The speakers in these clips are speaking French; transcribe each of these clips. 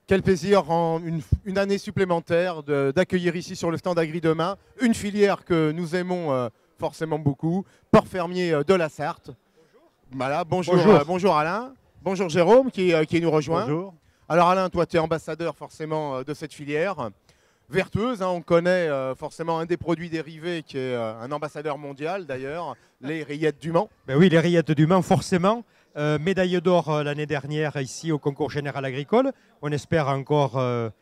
Quel plaisir en une année supplémentaire d'accueillir ici sur le stand Agri Demain une filière que nous aimons forcément beaucoup, Port Fermier de la Sarthe. Voilà, bonjour Alain, bonjour Jérôme qui nous rejoint. Bonjour. Alors Alain, toi tu es ambassadeur forcément de cette filière vertueuse, hein, on connaît forcément un des produits dérivés qui est un ambassadeur mondial d'ailleurs, les rillettes du Mans. Ben oui, les rillettes du Mans forcément. Médaille d'or l'année dernière ici au concours général agricole. On espère encore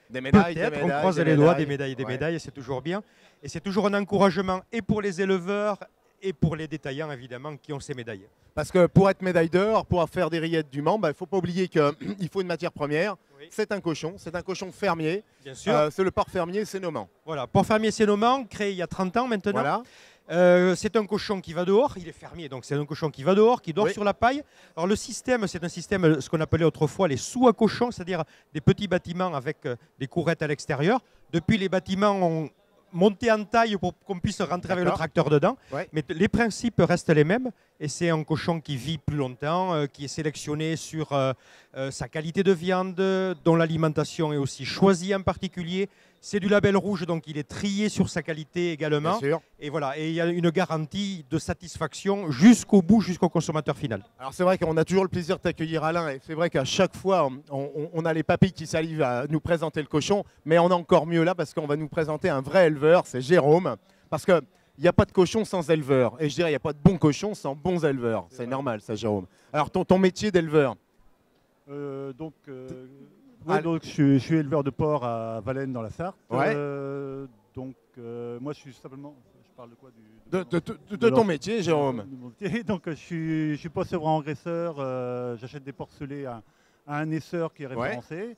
des médailles, peut-être, on croise les doigts, des médailles, c'est toujours bien. Et c'est toujours un encouragement et pour les éleveurs et pour les détaillants évidemment qui ont ces médailles. Parce que pour être médaille d'or, pour faire des rillettes du Mans, il ne faut pas oublier qu'il faut une matière première. Oui. C'est un cochon fermier. Bien sûr. C'est le Port Fermier Sénomans. Voilà, Port Fermier Sénomans, créé il y a 30 ans maintenant. Voilà. C'est un cochon qui va dehors, il est fermier, donc c'est un cochon qui va dehors, qui dort sur la paille. Alors le système, c'est un système, ce qu'on appelait autrefois les sous à cochons, c'est-à-dire des petits bâtiments avec des courettes à l'extérieur. Depuis, les bâtiments ont monté en taille pour qu'on puisse rentrer avec le tracteur dedans. Ouais. Mais les principes restent les mêmes. Et c'est un cochon qui vit plus longtemps, qui est sélectionné sur sa qualité de viande, dont l'alimentation est aussi choisie en particulier. C'est du label rouge, donc il est trié sur sa qualité également. Bien sûr. Et voilà, et il y a une garantie de satisfaction jusqu'au bout, jusqu'au consommateur final. Alors c'est vrai qu'on a toujours le plaisir de t'accueillir Alain, et c'est vrai qu'à chaque fois, on a les papilles qui salivent à nous présenter le cochon, mais on a encore mieux là parce qu'on va nous présenter un vrai éleveur, c'est Jérôme, parce que il n'y a pas de cochon sans éleveur. Et je dirais, il n'y a pas de bons cochons sans bons éleveurs. C'est normal, ça, Jérôme. Alors, ton métier d'éleveur donc, je suis éleveur de porc à Valennes, dans la Sarthe. Ouais. Moi, je suis simplement... Je parle de quoi de ton métier, Jérôme. Donc, je suis poissevrant-engraisseur. J'achète des porcelets à un naisseur qui est référencé. Ouais.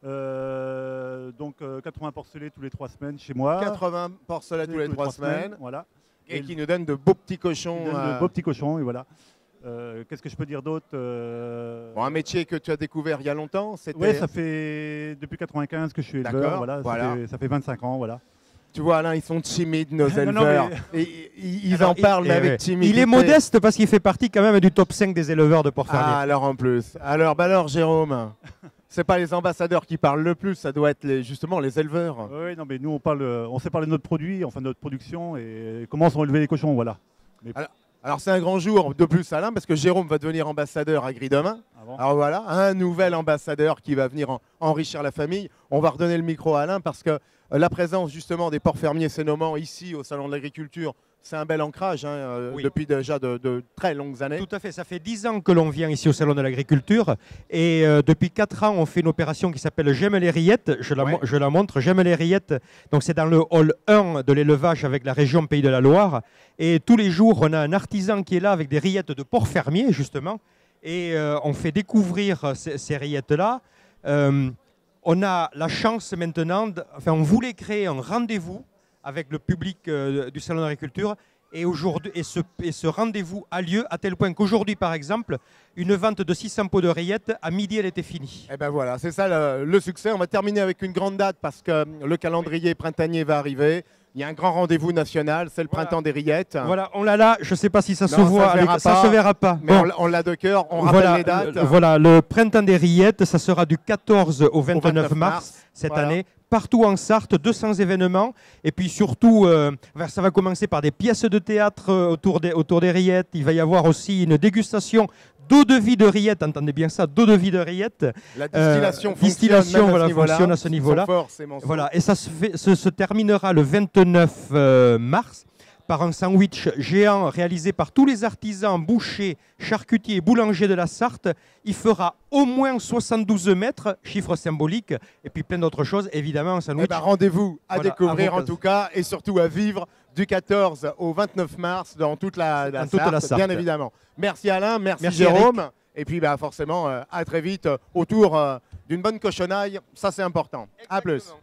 80 porcelets tous les 3 semaines chez moi. 80 porcelets tous les 3 semaines. Voilà. Et qui nous donne de beaux petits cochons. De beaux petits cochons, et voilà. Qu'est-ce que je peux dire d'autre Bon, un métier que tu as découvert il y a longtemps. Oui, ça fait depuis 95 que je suis éleveur. Voilà. Ça fait 25 ans. Voilà. Tu vois, Alain, ils sont timides, nos éleveurs. Ils en parlent, mais avec timidité. Il est modeste parce qu'il fait partie quand même du top 5 des éleveurs de Port Fermier. Ah, alors en plus. Alors Jérôme, c'est pas les ambassadeurs qui parlent le plus, ça doit être justement les éleveurs. Oui, non, mais nous, on sait parler de notre produit, enfin de notre production et comment sont élevés les cochons, voilà. Mais... Alors c'est un grand jour de plus, Alain, parce que Jérôme va devenir ambassadeur Agri Demain. Alors voilà, un nouvel ambassadeur qui va venir enrichir la famille. On va redonner le micro à Alain parce que la présence justement des ports fermiers Sénomans ici au Salon de l'Agriculture, c'est un bel ancrage oui. Depuis déjà de très longues années. Tout à fait, ça fait 10 ans que l'on vient ici au Salon de l'Agriculture et depuis 4 ans on fait une opération qui s'appelle J'aime les rillettes, je la montre, J'aime les rillettes, donc c'est dans le hall 1 de l'élevage avec la région Pays de la Loire et tous les jours on a un artisan qui est là avec des rillettes de porc fermier justement et on fait découvrir ces rillettes-là. On a la chance maintenant, on voulait créer un rendez-vous avec le public du Salon de l'Agriculture et ce rendez-vous a lieu à tel point qu'aujourd'hui par exemple une vente de 600 pots de rillettes à midi elle était finie. Et ben voilà, c'est ça le succès. On va terminer avec une grande date parce que le calendrier printanier va arriver. Il y a un grand rendez-vous national, c'est le printemps des rillettes. Voilà, on l'a là, je ne sais pas si ça se voit, ça ne se verra pas. Mais bon. On l'a de cœur, on rappelle les dates. Voilà, le printemps des rillettes, ça sera du 14 au 29 mars cette année. Partout en Sarthe, 200 événements. Et puis surtout, ça va commencer par des pièces de théâtre autour des rillettes. Il va y avoir aussi une dégustation d'eau de vie de rillettes. Entendez bien ça, d'eau de vie de rillettes. La distillation fonctionne à ce niveau-là. Voilà, et ça se terminera le 29 mars par un sandwich géant réalisé par tous les artisans, bouchers, charcutiers et boulangers de la Sarthe. Il fera au moins 72 mètres, chiffre symbolique, et puis plein d'autres choses, évidemment, un sandwich. Rendez-vous à découvrir en tout cas, et surtout à vivre du 14 au 29 mars dans toute la Sarthe, bien évidemment. Merci Alain, merci Jérôme, Eric. Et puis forcément, à très vite autour d'une bonne cochonaille, ça c'est important. Exactement. À plus.